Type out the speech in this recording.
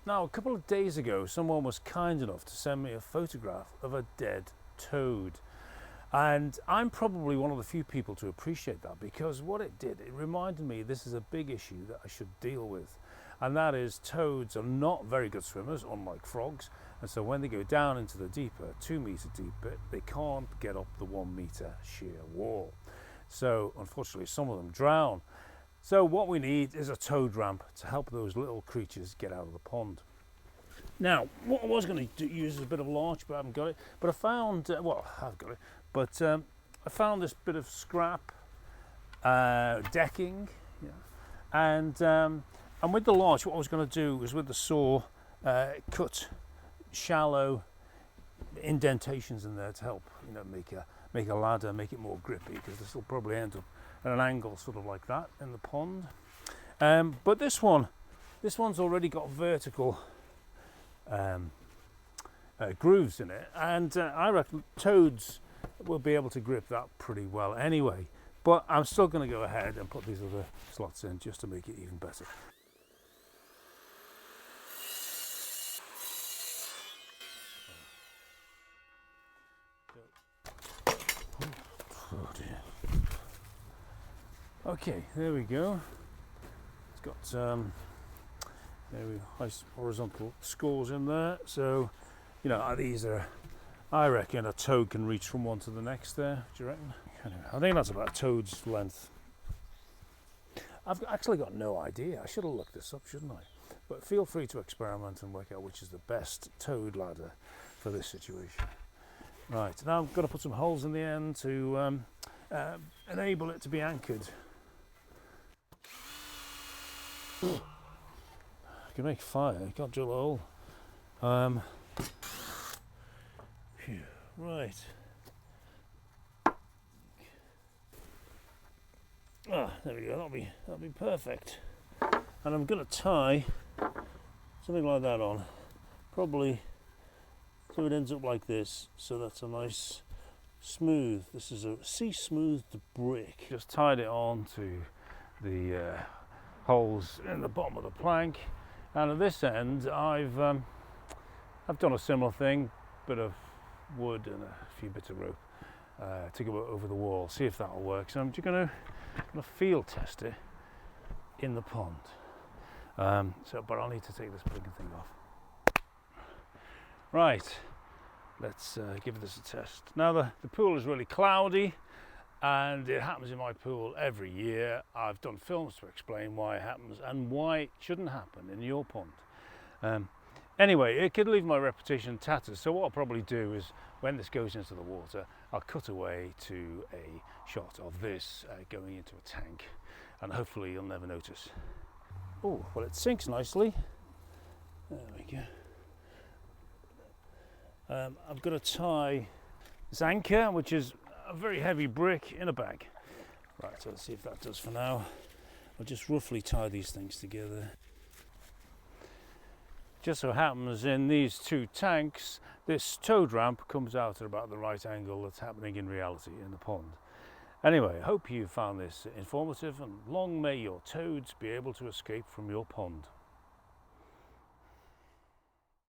Now, a couple of days ago, someone was kind enough to send me a photograph of a dead toad. And I'm probably one of the few people to appreciate that, because what it did, it reminded me this is a big issue that I should deal with. And that is, toads are not very good swimmers, unlike frogs. And so when they go down into the deeper, 2 meter deep bit, they can't get up the 1 meter sheer wall. So unfortunately, some of them drown. So what we need is a toad ramp to help those little creatures get out of the pond. Now, what I was going to use is a bit of larch, but I haven't got it. But I found, well, I've got it, but I found this bit of scrap decking, yeah. And with the larch, what I was going to do was with the saw cut shallow indentations in there to help, you know, make a ladder, make it more grippy, because this will probably end up at an angle sort of like that in the pond. But this one's already got vertical grooves in it, and I reckon toads will be able to grip that pretty well anyway. But I'm still going to go ahead and put these other slots in just to make it even better. Oh dear. Okay, there we go. It's got nice horizontal scores in there, so you know, these are, I reckon a toad can reach from one to the next there. Do you reckon? Anyway, I think that's about a toad's length. I've actually got no idea. I should have looked this up, shouldn't I? But feel free to experiment and work out which is the best toad ladder for this situation. Right, now I've got to put some holes in the end to enable it to be anchored. You can make fire, you can't drill a hole. Right. Ah, there we go, that'll be perfect. And I'm going to tie something like that on, probably so it ends up like this, so that's a nice smooth, this is a sea-smoothed brick. Just tied it on to the holes in the bottom of the plank, and at this end I've done a similar thing, bit of wood and a few bits of rope to go over the wall, see if that'll work. So I'm just going to field test it in the pond. But I'll need to take this blinking thing off. Right, let's give this a test. Now the pool is really cloudy, and it happens in my pool every year. I've done films to explain why it happens and why it shouldn't happen in your pond. Anyway, it could leave my reputation in tatters, so what I'll probably do is, when this goes into the water, I'll cut away to a shot of this going into a tank, and hopefully you'll never notice. Oh, well, it sinks nicely. There we go. I've got to tie this anchor, which is a very heavy brick, in a bag. Right, so let's see if that does for now. I'll just roughly tie these things together. Just so happens in these two tanks, this toad ramp comes out at about the right angle that's happening in reality in the pond. Anyway, I hope you found this informative, and long may your toads be able to escape from your pond.